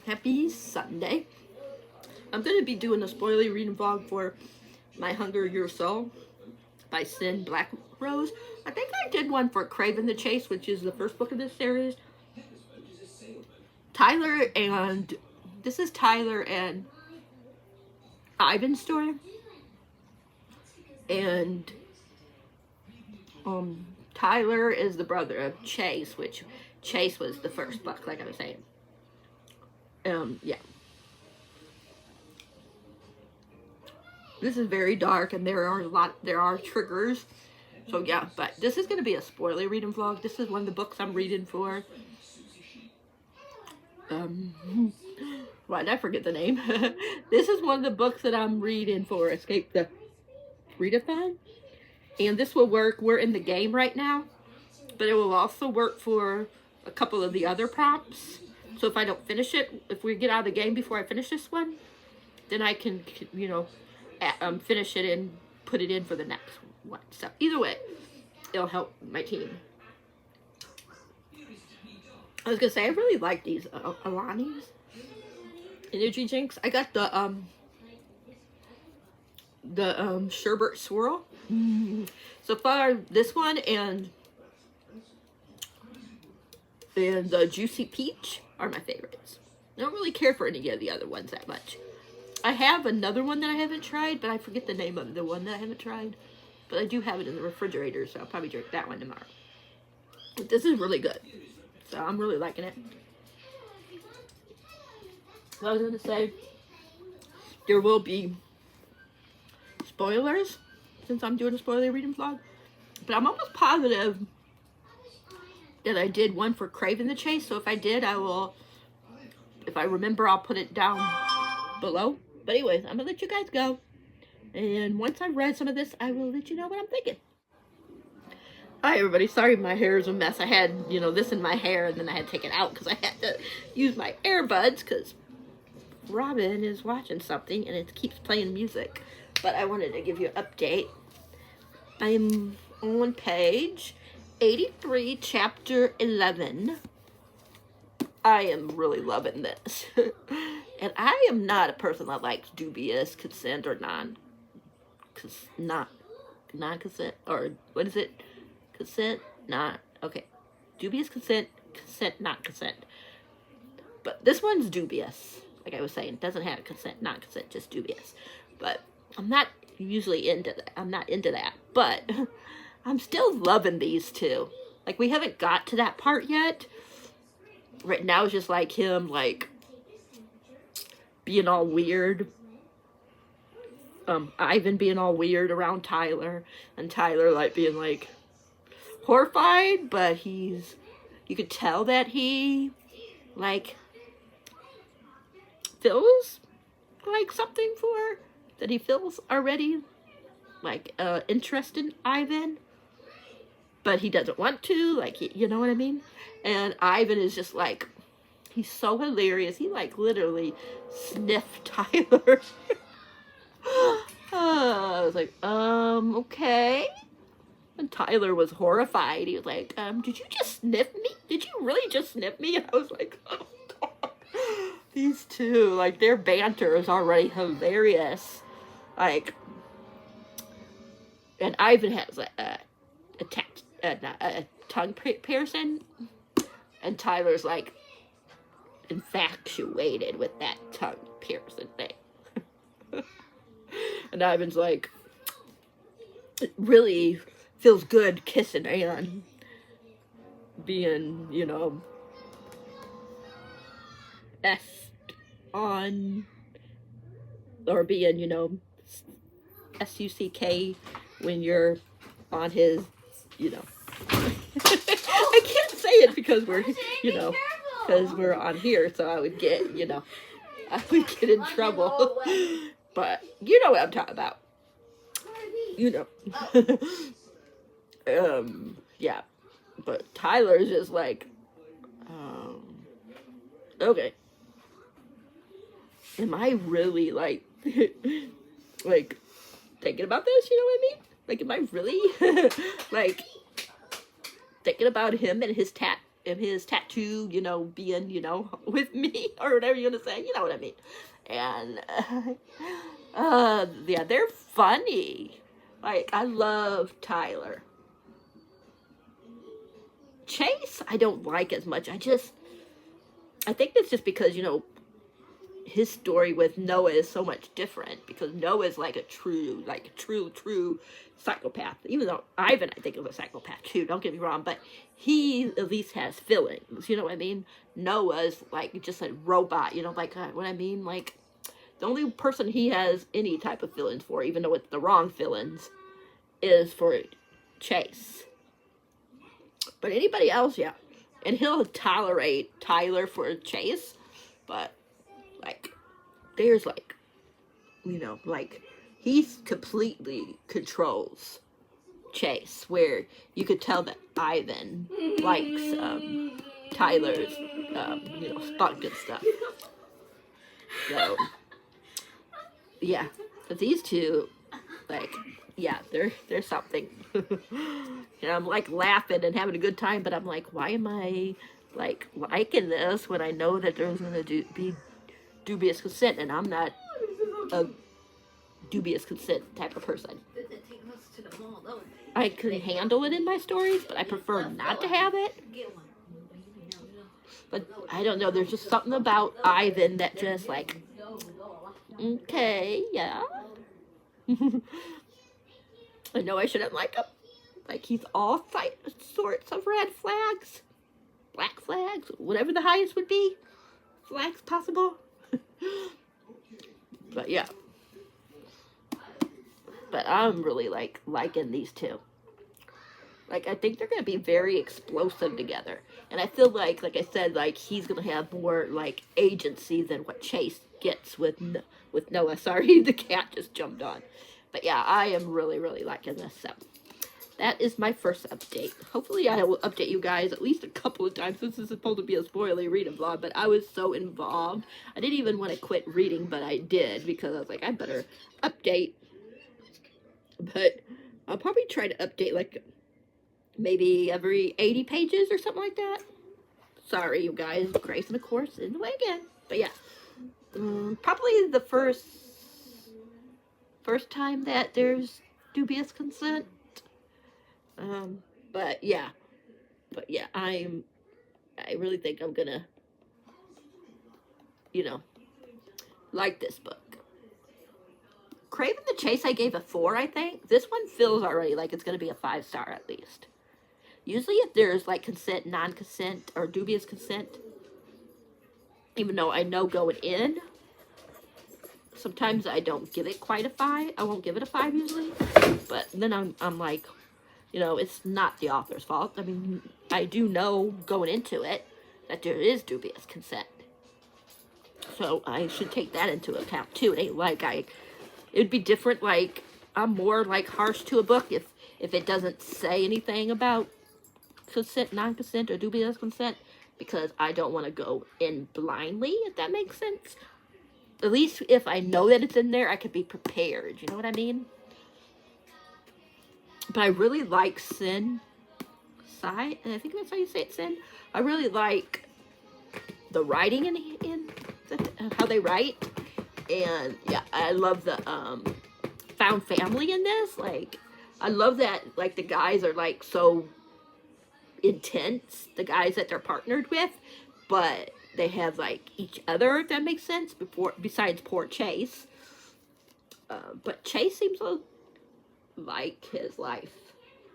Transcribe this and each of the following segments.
Happy Sunday. I'm going to be doing a spoiler reading vlog for My Hunger, Your Soul by BlackRose. I think I did one for Craven the Chase, which is the first book of this series. This is Tyler and Ivan's story. And Tyler is the brother of Chase, which Chase was the first book, like I was saying. Yeah. This is very dark, and there are triggers. So yeah, but this is going to be a spoiler reading vlog. This is one of the books I'm reading for. Why did I forget the name? This is one of the books that I'm reading for Escape the Readathon. And this will work. We're in the game right now, but it will also work for a couple of the other prompts. So if I don't finish it, if we get out of the game before I finish this one, then I can, you know, finish it and put it in for the next one. So either way, it'll help my team. I was gonna say, I really like these Alani's energy drinks. I got the sherbet swirl. So far, this one and the juicy peach are my favorites. I don't really care for any of the other ones that much. I have another one that I haven't tried, but I forget the name of the one that I haven't tried. But I do have it in the refrigerator, so I'll probably drink that one tomorrow. But this is really good. So I'm really liking it. So I was going to say, there will be spoilers, since I'm doing a spoiler reading vlog. But I'm almost positive that I did one for Craven the Chase. So if I did, I will, if I remember, I'll put it down below. But anyways, I'm going to let you guys go. And once I've read some of this, I will let you know what I'm thinking. Hi everybody, sorry my hair is a mess. I had, you know, this in my hair and then I had to take it out because I had to use my earbuds because Robin is watching something and it keeps playing music. But I wanted to give you an update. I am on page 83, chapter 11. I am really loving this. And I am not a person that likes dubious consent or non-consent, or what is it? Consent, not, okay. Dubious consent, consent, not consent. But this one's dubious. Like I was saying, it doesn't have consent, not consent, just dubious. But I'm not usually into that. I'm not into that. But I'm still loving these two. Like, we haven't got to that part yet. Right now it's just like him, like, being all weird. Ivan being all weird around Tyler. And Tyler, like, being, like, horrified, but you could tell that he, like, feels like something that he feels already, like, interest in Ivan, but he doesn't want to, like, you know what I mean? And Ivan is just, like, he's so hilarious. He, like, literally sniffed Tyler. I was like, okay. And Tyler was horrified. He was like, did you just sniff me? Did you really just sniff me? And I was like, oh, God. These two, like, their banter is already hilarious. Like, and Ivan has a tongue piercing. And Tyler's, like, infatuated with that tongue piercing thing. And Ivan's like, it really feels good kissing and being, you know, on, or being, you know, SUCK when you're on his, you know. I can't say it because we're, you know, because we're on here, so I would get, you know, I would get in trouble. But you know what I'm talking about. You know. Yeah. But Tyler's just like, okay. Am I really, like, like, thinking about this? You know what I mean? Like, am I really, like, thinking about him and his and his tattoo, you know, being, you know, with me, or whatever you're gonna say, you know what I mean. And yeah, they're funny. Like, I love Tyler. Chase, I don't like as much. I think it's just because, you know, his story with Noah is so much different, because Noah's like a true psychopath. Even though Ivan, I think, is a psychopath too, don't get me wrong, but he at least has feelings, you know what I mean? Noah's like just a robot, you know, like what I mean? Like, the only person he has any type of feelings for, even though it's the wrong feelings, is for Chase. But anybody else, yeah. And he'll tolerate Tyler for Chase, but like, there's like, you know, like, he's completely controls Chase, where you could tell that Ivan likes Tyler's, you know, spunk and stuff. So, yeah, but these two, like, yeah, they're something. And I'm like laughing and having a good time, but I'm like, why am I like liking this when I know that there's gonna be dubious consent, and I'm not a dubious consent type of person. I can handle it in my stories, but I prefer not to have it. But I don't know, there's just something about Ivan that just like, okay, yeah. I know I shouldn't like him. Like, he's all sorts of red flags, black flags, whatever the highest would be. Flags possible. But yeah. But I'm really like liking these two. Like, I think they're gonna be very explosive together. And I feel like I said, like, he's gonna have more like agency than what Chase gets with Noah. Sorry, the cat just jumped on. But yeah, I am really, really liking this. So that is my first update. Hopefully I will update you guys at least a couple of times. This is supposed to be a spoiler reading vlog, but I was so involved. I didn't even want to quit reading, but I did, because I was like, I better update. But I'll probably try to update like maybe every 80 pages or something like that. Sorry, you guys. Grace, and of course, in the way again. But yeah, probably the first time that there's dubious consent. But yeah, I really think I'm gonna, you know, like this book. Craven the Chase, I gave a 4, I think. This one feels already like it's gonna be a 5-star at least. Usually if there's like consent, non-consent, or dubious consent, even though I know going in, sometimes I don't give it quite a 5. I won't give it a 5 usually. But then I'm like, you know, it's not the author's fault. I mean, I do know going into it that there is dubious consent. So I should take that into account too. It ain't like it'd be different, like, I'm more like harsh to a book if it doesn't say anything about consent, non-consent, or dubious consent, because I don't want to go in blindly, if that makes sense. At least if I know that it's in there, I could be prepared. You know what I mean? But I really like Sin. I think that's how you say it, Sin. I really like the writing in how they write. And yeah, I love the found family in this. Like, I love that, like, the guys are like so intense, the guys that they're partnered with, but they have like each other, if that makes sense, besides poor Chase. But Chase seems to like his life,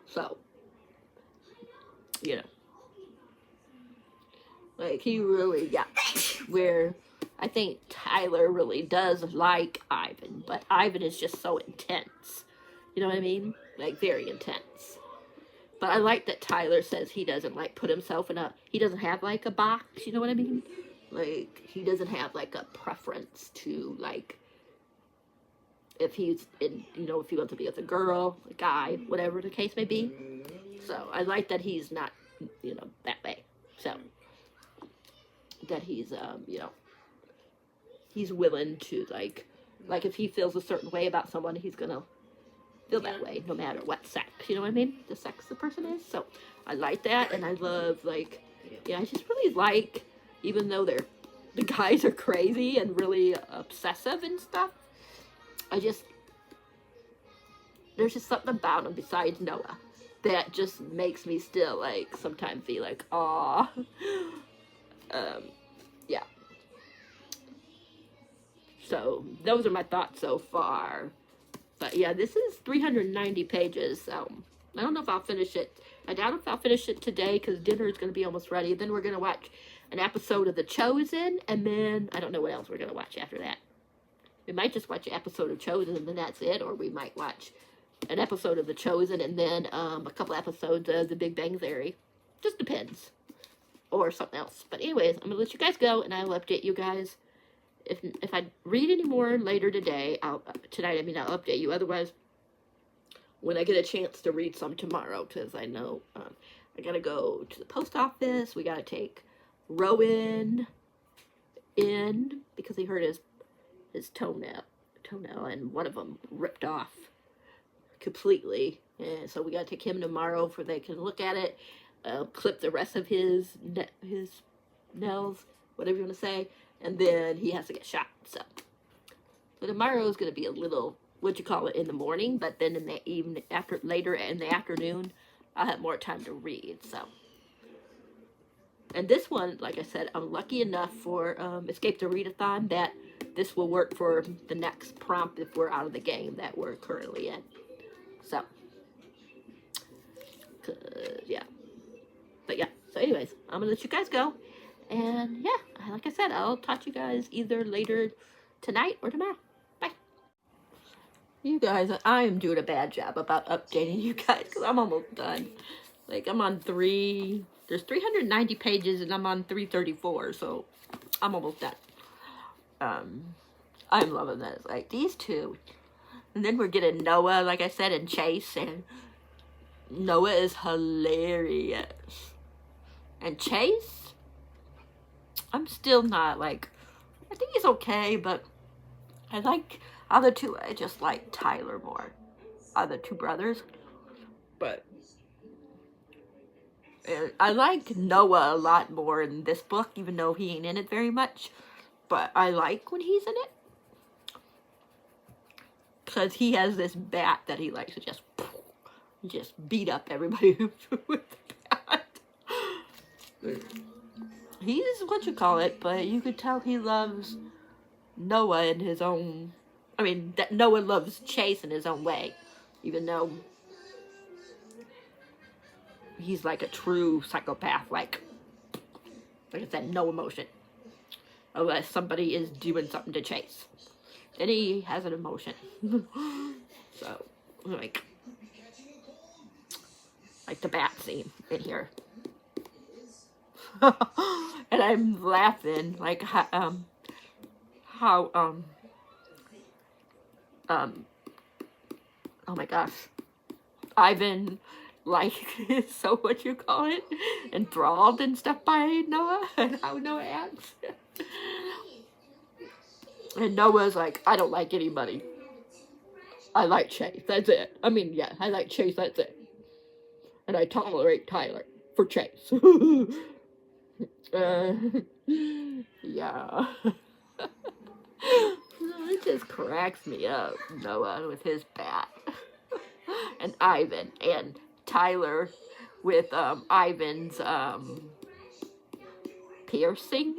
so, you know, like, he really, yeah, where I think Tyler really does like Ivan, but Ivan is just so intense, you know what I mean? Like, very intense. But I like that Tyler says he doesn't, like, put himself in he doesn't have, like, a box, you know what I mean? Like, he doesn't have, like, a preference to, like, if he's in, you know, if he wants to be with a girl, a guy, whatever the case may be. So, I like that he's not, you know, that way. So, that he's, you know, he's willing to, like, if he feels a certain way about someone, he's gonna feel that way, no matter what sex, you know what I mean? The sex the person is. So I like that, and I love, like, yeah, I just really like, even though the guys are crazy and really obsessive and stuff, there's just something about him besides Noah that just makes me still, like, sometimes be like, aw. Yeah. So, those are my thoughts so far. But yeah, this is 390 pages, so I don't know if I'll finish it. I doubt if I'll finish it today, because dinner is going to be almost ready. Then we're going to watch an episode of The Chosen, and then I don't know what else we're going to watch after that. We might just watch an episode of Chosen, and then that's it, or we might watch an episode of The Chosen, and then a couple episodes of The Big Bang Theory. Just depends. Or something else. But anyways, I'm going to let you guys go, and I will update you guys. If I read any more later today, I'll update you. Otherwise, when I get a chance to read some tomorrow, because I know I gotta go to the post office. We gotta take Rowan in because he hurt his toenail, and one of them ripped off completely. And so we gotta take him tomorrow for they can look at it, clip the rest of his nails, whatever you want to say. And then he has to get shot. So tomorrow is going to be a little, in the morning. But then in the evening, later in the afternoon, I'll have more time to read. So, and this one, like I said, I'm lucky enough for Escape the Readathon that this will work for the next prompt if we're out of the game that we're currently in. So, yeah. But yeah, so anyways, I'm going to let you guys go. And yeah, like I said, I'll talk to you guys either later tonight or tomorrow. Bye. You guys, I am doing a bad job about updating you guys because I'm almost done. Like, I'm on there's 390 pages and I'm on 334, so I'm almost done. I'm loving this. Like, these two. And then we're getting Noah, like I said, and Chase, and Noah is hilarious. And Chase, I'm still not, like, I think he's okay, but I like other two. I just like Tyler more. Other two brothers. But I like Noah a lot more in this book, even though he ain't in it very much. But I like when he's in it. Because he has this bat that he likes to just beat up everybody with the bat. He's but you could tell he loves Noah in his own, that Noah loves Chase in his own way, even though he's like a true psychopath, like I said, no emotion, unless somebody is doing something to Chase, then he has an emotion. So, like the bat scene in here. And I'm laughing, like, how, oh my gosh, Ivan, like, is so enthralled and stuff by Noah, and how Noah acts. And Noah's like, I don't like anybody. I like Chase, that's it. I like Chase, that's it. And I tolerate Tyler for Chase. Yeah. It just cracks me up, Noah with his bat. And Ivan, and Tyler with Ivan's piercing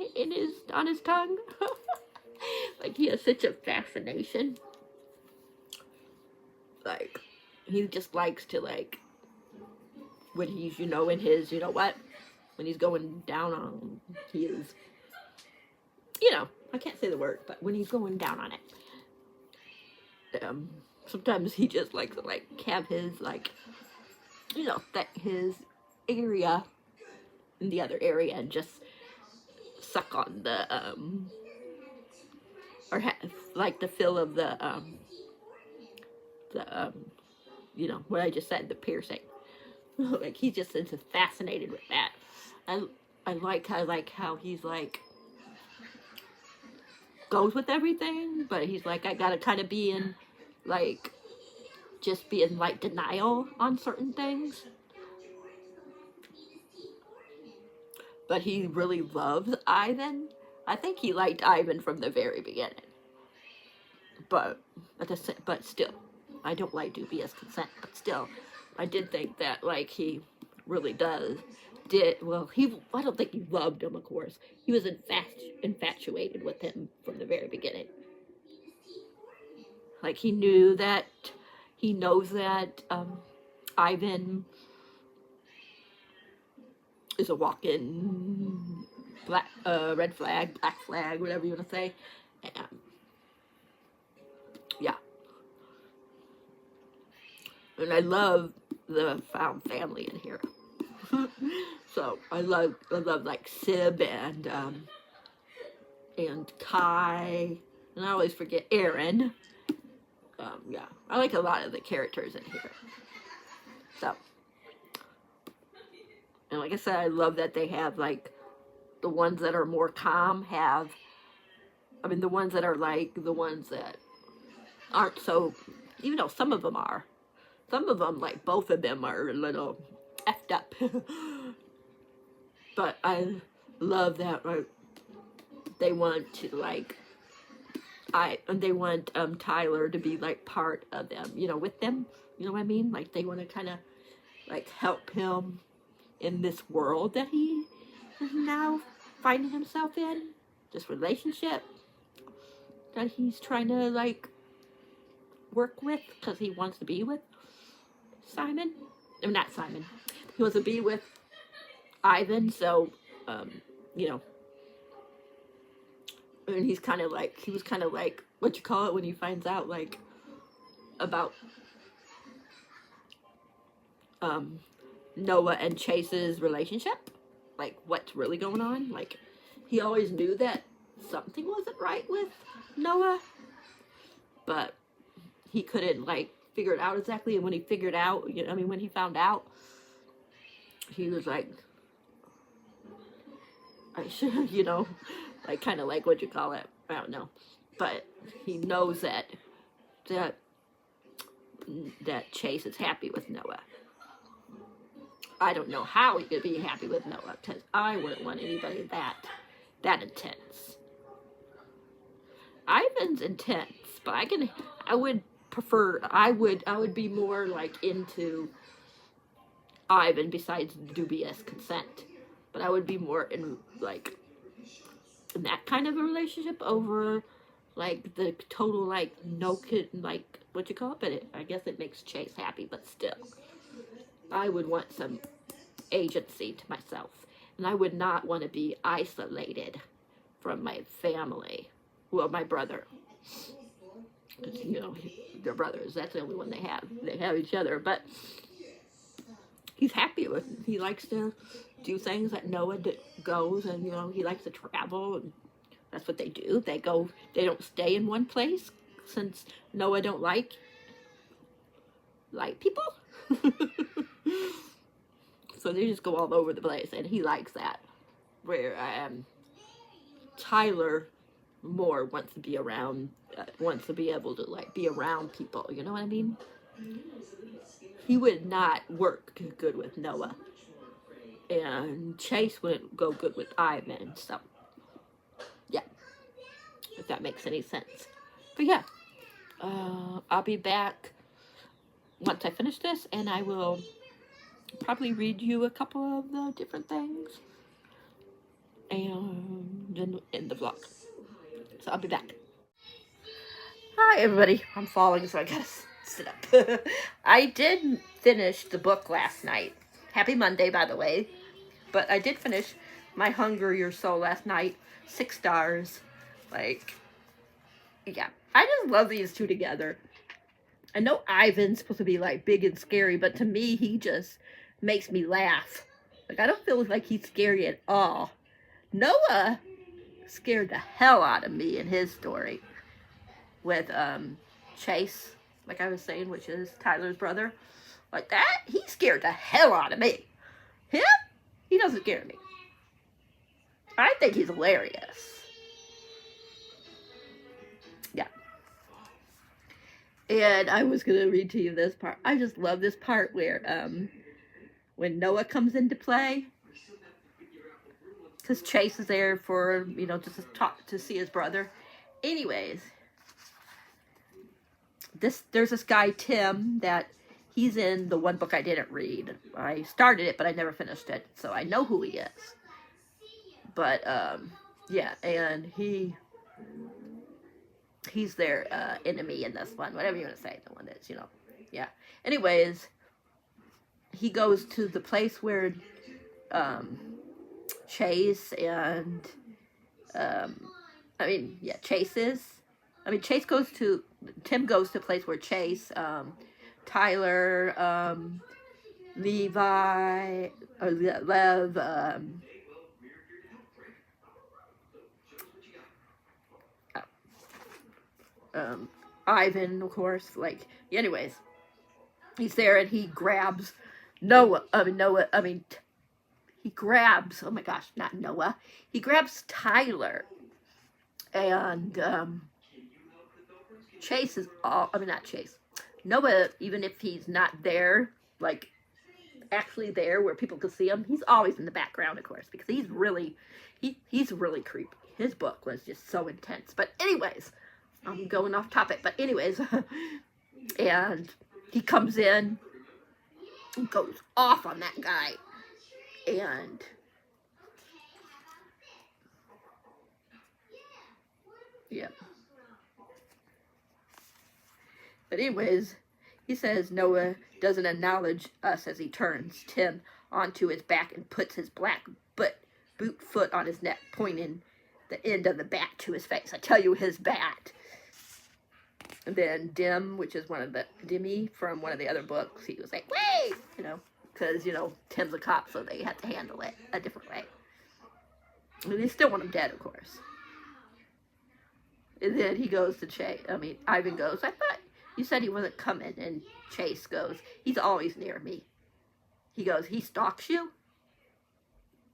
on his tongue. Like, he has such a fascination. Like, he just likes to, like, when he's, in his, when he's going down on his, I can't say the word, but when he's going down on it, sometimes he just likes to, like, have his, like, that his area in the other area and just suck on the, or like the feel of the, what I just said, the piercing. Like, he just is fascinated with that. I like how he's, like, goes with everything, but he's like, I gotta kind of be in, like, just be in, like, denial on certain things. but he really loves Ivan. I think he liked Ivan from the very beginning. But still, I don't like dubious consent. But still, I did think that like he really I don't think he loved him. Of course, he was infatuated with him from the very beginning. Like he knows that Ivan is a walking red flag, black flag, whatever you want to say. And, yeah. And I love the found family in here. So I love like Sib and Kai, and I always forget Aaron. Yeah, I like a lot of the characters in here. So, and like I said, I love that they have like the ones that are more calm the ones that are like the ones that aren't so, even though some of them are. Some of them, like both of them, are a little effed up. But I love that they want to like, they want Tyler to be like part of them, with them. You know what I mean? Like they want to kind of like help him in this world that he is now finding himself in. This relationship that he's trying to like work with because he wants to be with Simon. No, not Simon. He wants to be with Ivan, so, and he was kind of like, what you call it when he finds out, like, about, Noah and Chase's relationship, like, what's really going on, like, he always knew that something wasn't right with Noah, but he couldn't, like, figure it out exactly, and when he figured out, when he found out, he was like, I should, like, kind of like, what you call it, I don't know, but he knows that Chase is happy with Noah. I don't know how he could be happy with Noah, because I wouldn't want anybody that intense. Ivan's intense, but I would prefer, I would be more like into Ivan besides dubious consent, but I would be more in like in that kind of a relationship over like the total like no kid, like what you call it, but I guess it makes Chase happy, but still I would want some agency to myself, and I would not want to be isolated from my family. Well, my brother, because they're brothers. That's the only one they have. They have each other, but he's happy with it. He likes to do things that Noah goes, and he likes to travel, and that's what they do. They go. They don't stay in one place since Noah don't like people. So they just go all over the place, and he likes that. Where Tyler more wants to be around, wants to be able to like be around people. You know what I mean? He would not work good with Noah, and Chase wouldn't go good with Ivan. So yeah, if that makes any sense. But yeah, I'll be back once I finish this, and I will probably read you a couple of the different things and in the vlog. So I'll be back. Hi everybody, I'm falling, so I gotta sit up. I did finish the book last night. Happy Monday, by the way. But I did finish My Hunger, Your Soul last night. 6 stars. Like, yeah. I just love these two together. I know Ivan's supposed to be like big and scary, but to me, he just makes me laugh. Like, I don't feel like he's scary at all. Noah scared the hell out of me in his story with Chase, like I was saying, which is Tyler's brother. Like that, he scared the hell out of me. Him, he doesn't scare me. I think he's hilarious. Yeah. And I was gonna read to you this part. I just love this part where when Noah comes into play, because Chase is there for, you know, just to talk, to see his brother. Anyways, there's this guy, Tim, that he's in the one book I didn't read. I started it, but I never finished it, so I know who he is. But, yeah, and he's their enemy in this one, whatever you want to say, the one that's, you know, yeah. Anyways, he goes to the place where Chase and, Tim goes to a place where Chase, Tyler, Levi, or Lev, Ivan, of course, like, anyways, he's there and he grabs he grabs, oh my gosh, not Noah, he grabs Tyler, and, Chase is not Chase, Noah, even if he's not there, like, actually there where people can see him, he's always in the background, of course, because he's really creepy. His book was just so intense. But anyways, I'm going off topic, but anyways, and he comes in and goes off on that guy, and yeah. But anyways, he says Noah doesn't acknowledge us as he turns Tim onto his back and puts his black boot foot on his neck, pointing the end of the bat to his face. I tell you, his bat. And then which is Dimmy from one of the other books, he was like, wait! You know, because, you know, Tim's a cop, so they have to handle it a different way. And they still want him dead, of course. And then he goes to Ivan goes, I thought you said he wasn't coming. And Chase goes, he's always near me. He goes, he stalks you?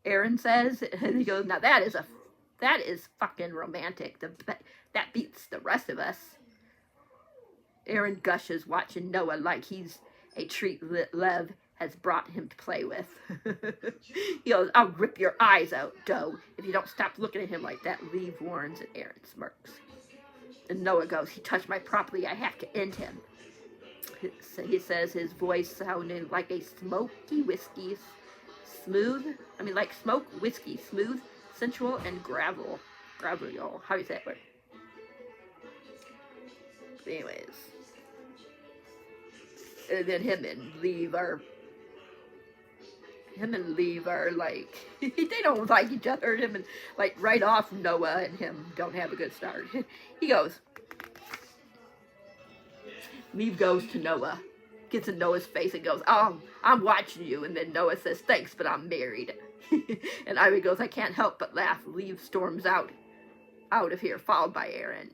Aaron says, and he goes, now that is fucking romantic. That beats the rest of us. Aaron gushes, watching Noah like he's a treat Lev has brought him to play with. He goes, I'll rip your eyes out, Doe, if you don't stop looking at him like that. Lev warns, and Aaron smirks. And Noah goes, he touched my property, I have to end him. He says, his voice sounded like a smoky whiskey, smooth, sensual, and gravel. How do you say that word? Anyways. And then him and Lev are like, they don't like each other. Him and, like, right off, Noah and him don't have a good start. He goes, Lev goes to Noah, gets in Noah's face and goes, oh, I'm watching you. And then Noah says, thanks, but I'm married. And Ivan goes, I can't help but laugh. Lev storms out of here, followed by Aaron.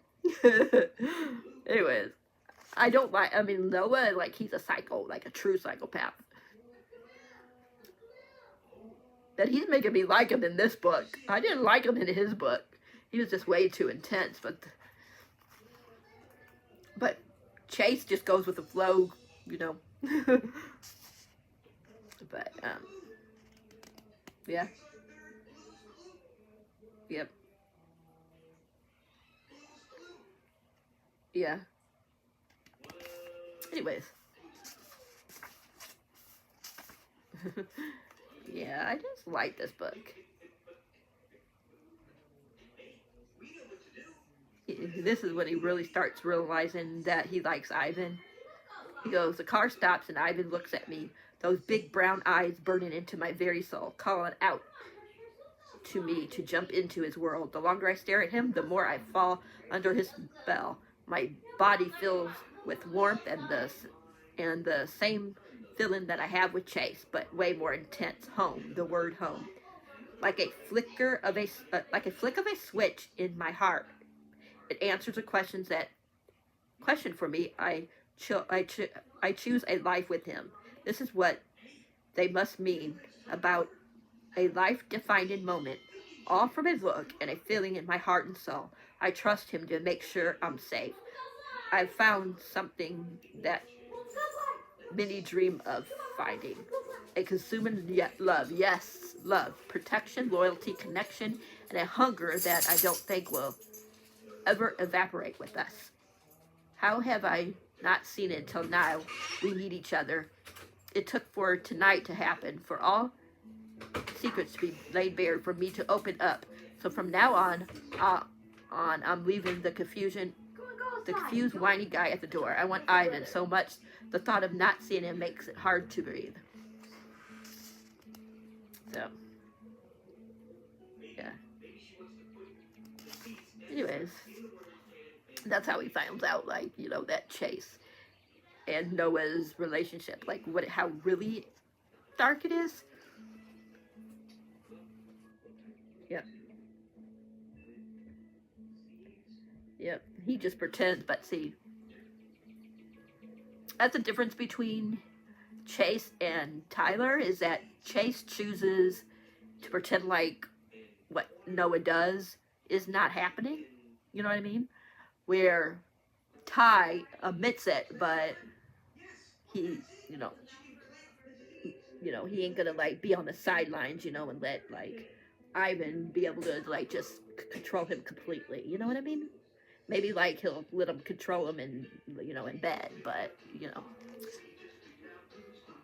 Anyways, Noah, like, he's a psycho, like a true psychopath. That he's making me like him in this book. I didn't like him in his book. He was just way too intense, but Chase just goes with the flow, you know. But, yeah. Yep. Yeah. Anyways. Yeah, I just like this book. This is when he really starts realizing that he likes Ivan. He goes, the car stops and Ivan looks at me, those big brown eyes burning into my very soul, calling out to me to jump into his world. The longer I stare at him, the more I fall under his spell. My body fills with warmth and the same feeling that I have with Chase, but way more intense. Home, the word home, like a flick of a switch in my heart. It answers a question for me. I choose a life with him. This is what they must mean about a life-defining moment. All from his look and a feeling in my heart and soul. I trust him to make sure I'm safe. I've found something that many dream of finding. A consuming love, yes, love, protection, loyalty, connection, and a hunger that I don't think will ever evaporate with us. How have I not seen it until now? We need each other. It took for tonight to happen, for all secrets to be laid bare, for me to open up. So from now on, I'm leaving the confusion, the confused, whiny guy at the door. I want Ivan so much. The thought of not seeing him makes it hard to breathe. So, yeah. Anyways, that's how he finds out, like, you know, that Chase and Noah's relationship, like, how really dark it is. Yep. Yep. He just pretends, but see, that's the difference between Chase and Tyler, is that Chase chooses to pretend like what Noah does is not happening. You know what I mean? Where Ty admits it, but he, you know, he ain't gonna like be on the sidelines, you know, and let like Ivan be able to like just control him completely. You know what I mean? Maybe like he'll let him control him in, you know, in bed, but you know.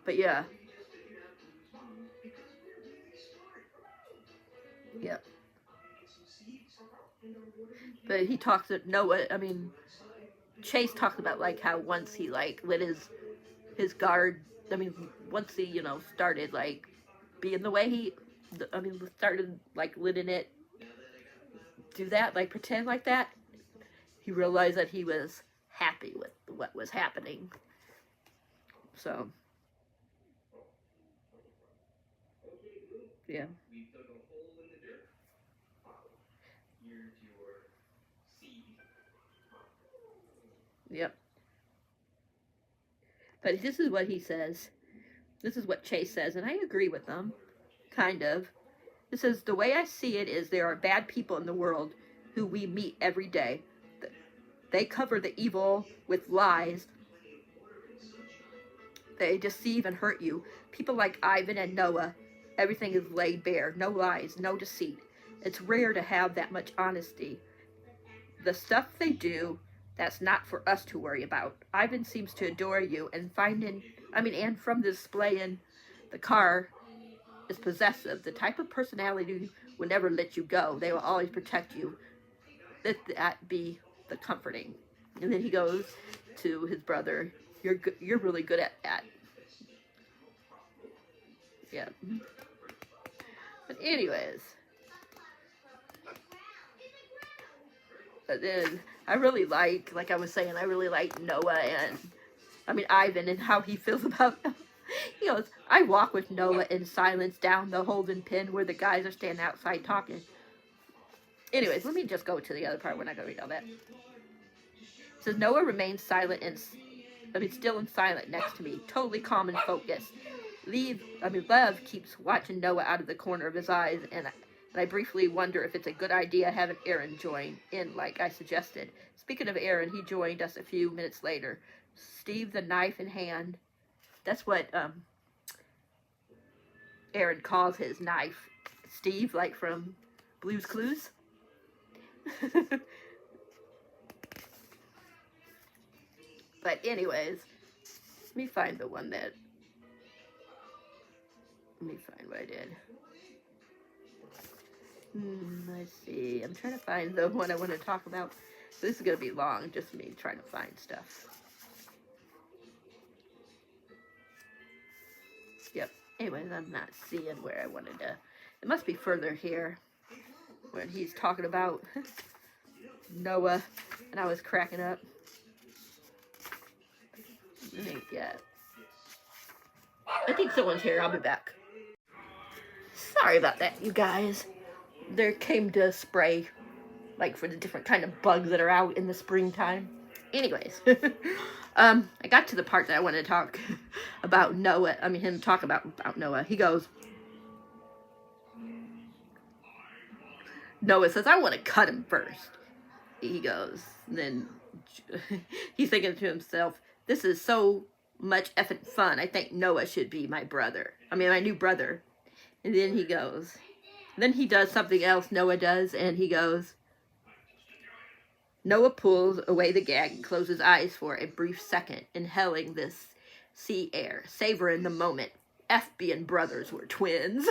But yeah. Yeah. But he talks to Noah, I mean, Chase talks about like how once he like lit his guard, I mean, once he, you know, started like being the way he, I mean, started like letting it do that, like pretend like that, he realized that he was happy with what was happening. So, yeah. Yep. But this is what he says. This is what Chase says, and I agree with them, kind of. It says, the way I see it is there are bad people in the world who we meet every day. They cover the evil with lies. They deceive and hurt you. People like Ivan and Noah, everything is laid bare. No lies, no deceit. It's rare to have that much honesty. The stuff they do, that's not for us to worry about. Ivan seems to adore you, and and from the display in the car, is possessive. The type of personality who will never let you go. They will always protect you. Let that be the comforting. And then he goes to his brother. You're really good at that. Yeah. But anyways. But then I really like I was saying, I really like Noah and, Ivan and how he feels about them. He goes, I walk with Noah in silence down the holding pen where the guys are standing outside talking. Anyways, let me just go to the other part. We're not going to read all that. It says, Noah remains silent and, still and silent next to me, totally calm and focused. Lev keeps watching Noah out of the corner of his eyes, and I briefly wonder if it's a good idea having Aaron join in like I suggested. Speaking of Aaron, he joined us a few minutes later. Steve, the knife in hand. That's what Aaron calls his knife. Steve, like from Blue's Clues. But anyways, let me find the one that... Let me find what I did. Let's see. I'm trying to find the one I want to talk about. So this is going to be long, just me trying to find stuff. Yep. Anyways, I'm not seeing where I wanted to. It must be further here when he's talking about Noah, and I was cracking up. I think someone's here. I'll be back. Sorry about that, you guys. There came to spray, like for the different kind of bugs that are out in the springtime. Anyways, I got to the part that I wanted to talk about Noah. Him talk about Noah. He goes, Noah says, I want to cut him first. He goes, then he's thinking to himself, this is so much effing fun. I think Noah should be my brother. I mean, my new brother. And then he goes, then he does something else Noah does, and he goes, Noah pulls away the gag and closes his eyes for a brief second, inhaling this sea air, savoring the moment. being brothers were twins.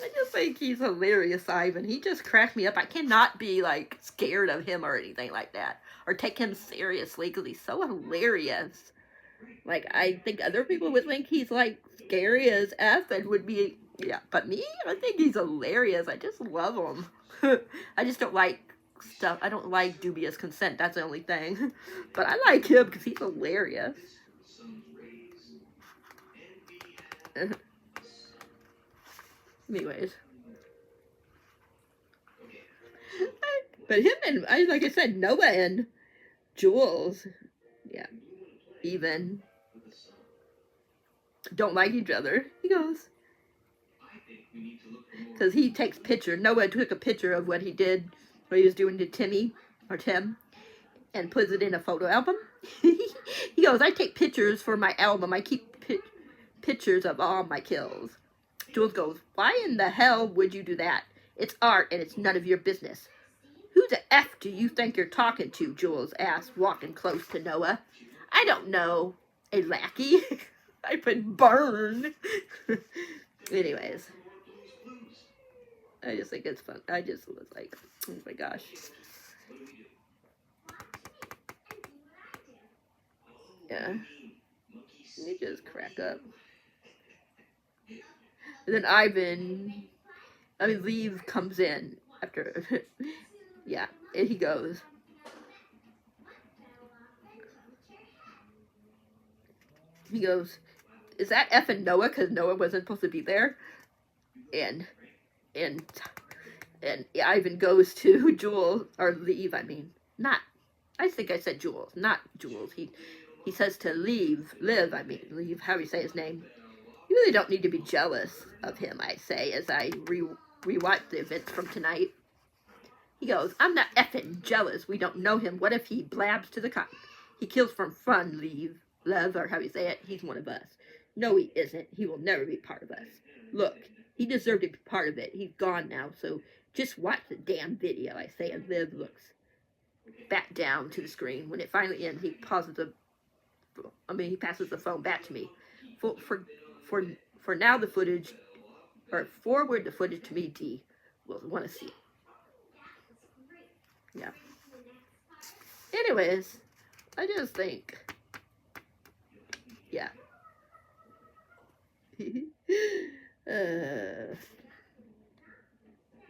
I just think he's hilarious, Ivan. He just cracked me up. I cannot be, like, scared of him or anything like that. Or take him seriously, because he's so hilarious. Like, I think other people would think he's, like, scary as F and would be, yeah. But me, I think he's hilarious. I just love him. I just don't like stuff. I don't like dubious consent. That's the only thing. But I like him because he's hilarious. Anyways. But him and, like I said, Noah and Jules, yeah, even don't like each other. He goes, because he takes picture. Noah took a picture of what he did, what he was doing to Tim, and puts it in a photo album. He goes, I take pictures for my album. I keep pictures of all my kills. Jules goes, why in the hell would you do that? It's art and it's none of your business. Who the F do you think you're talking to? Jules asked, walking close to Noah. I don't know. A lackey? I put burn. Anyways. I just think it's fun. I just was like, oh my gosh. Yeah. You just crack up. And then Leave comes in after, yeah, and he goes, is that effing Noah? Because Noah wasn't supposed to be there. And Ivan goes to Jules, or Leave, I think I said Jules, not Jules. He says to Leave, how do you say his name? You really don't need to be jealous of him, I say, as I rewatch the events from tonight. He goes, I'm not effing jealous. We don't know him. What if he blabs to the cop? He kills from fun, love, or how you say it. He's one of us. No, he isn't. He will never be part of us. Look, he deserved to be part of it. He's gone now, so just watch the damn video, I say, and Liv looks back down to the screen. When it finally ends, he passes the phone back to me. For now, the footage, or forward the footage to me, D will want to see. Yeah. Anyways, I just think, yeah.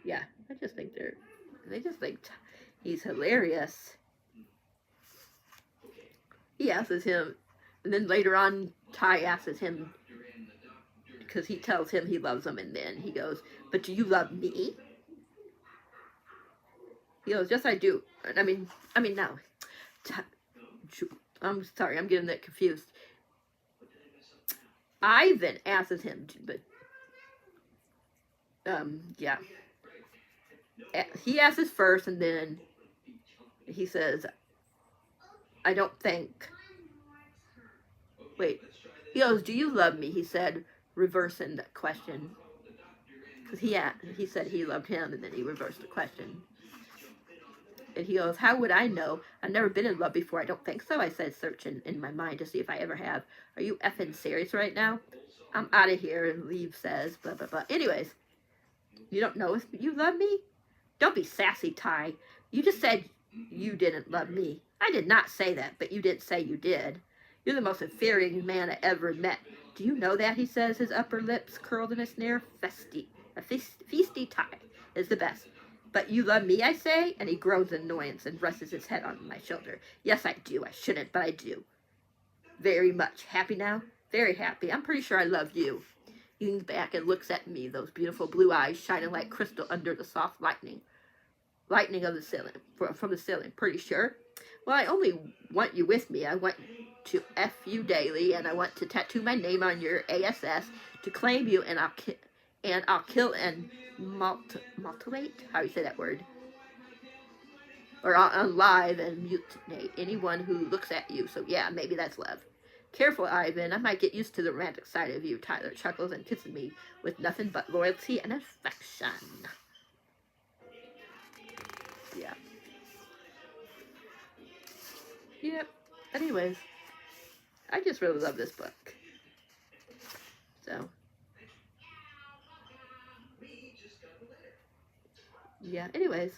Yeah, I just think they just think he's hilarious. He asks him, and then later on, Ty asks him, because he tells him he loves him, and then he goes, but do you love me? He goes, yes, I do. I mean, no. I'm sorry, I'm getting that confused. Ivan asks him, but, yeah. He asks first, and then he says, I don't think. Wait. He goes, do you love me? He said, reversing the question. Because he said he loved him, and then he reversed the question. And he goes, how would I know? I've never been in love before. I don't think so. I said, searching in my mind to see if I ever have. Are you effing serious right now? I'm out of here. And Leave says, blah, blah, blah. Anyways, you don't know if you love me? Don't be sassy, Ty. You just said you didn't love me. I did not say that, but you did say you did. You're the most infuriating man I ever met. Do you know that? He says, his upper lips curled in a sneer. Feisty Ty is the best. But you love me, I say? And he groans in annoyance and rests his head on my shoulder. Yes, I do. I shouldn't, but I do. Very much. Happy now? Very happy. I'm pretty sure I love you. He leans back and looks at me, those beautiful blue eyes shining like crystal under the soft lightning of the ceiling, from the ceiling. Pretty sure? Well, I only want you with me. I want to F you daily, and I want to tattoo my name on your ASS to claim you, and I'll kill and mutilate? How do you say that word? or on live and mutinate anyone who looks at you. So yeah, maybe that's love. Careful, Ivan. I might get used to the romantic side of you. Tyler chuckles and kisses me with nothing but loyalty and affection. Yeah. Yep. Anyways, I just really love this book. So. Yeah, anyways.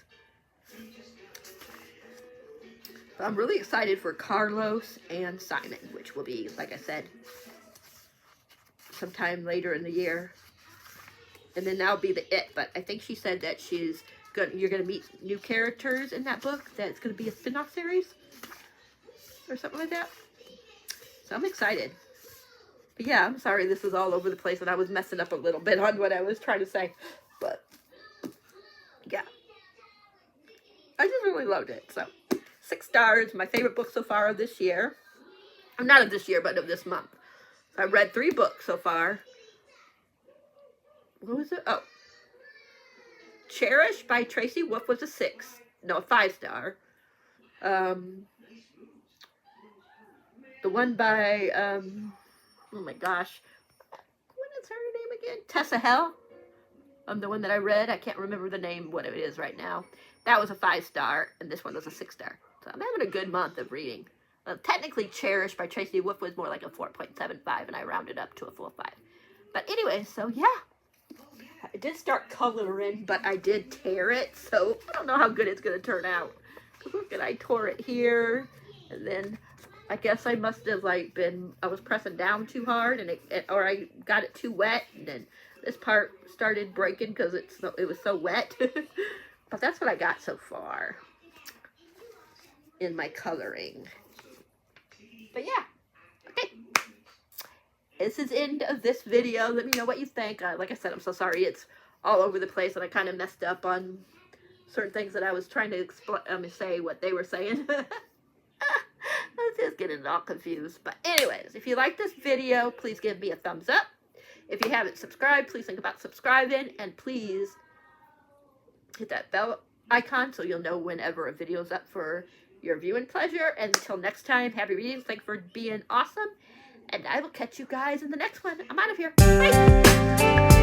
I'm really excited for Carlos and Simon, which will be, like I said, sometime later in the year. And then that'll be it. But I think she said that you're gonna meet new characters in that book. That it's gonna be a spin-off series or something like that. So I'm excited. But yeah, I'm sorry this is all over the place and I was messing up a little bit on what I was trying to say. But yeah, I just really loved it. So 6 stars, my favorite book so far of this year. Not of this year, but of this month. I read 3 books so far. What was it? Oh. Cherish by Tracy Wolf was a 6. No, a 5-star. The one by, oh my gosh. What is her name again? Tessa Hell. The one that I read. I can't remember the name, what it is right now. That was a 5-star, and this one was a 6-star. So I'm having a good month of reading. Technically, Cherish by Tracy Wolf was more like a 4.75, and I rounded up to a 4.5. But anyway, so yeah. I did start coloring, but I did tear it, so I don't know how good it's going to turn out. Look at, I tore it here, and then I guess I must have I was pressing down too hard, and or I got it too wet, and then this part started breaking because it was so wet. But that's what I got so far in my coloring. But yeah, okay. This is the end of this video. Let me know what you think. Like I said, I'm so sorry it's all over the place and I kind of messed up on certain things that I was trying to say what they were saying. I was just getting all confused. But anyways, if you like this video, please give me a thumbs up. If you haven't subscribed, please think about subscribing. And please hit that bell icon so you'll know whenever a video is up for your viewing pleasure. And until next time, happy readings. Thanks for being awesome. And I will catch you guys in the next one. I'm out of here. Bye.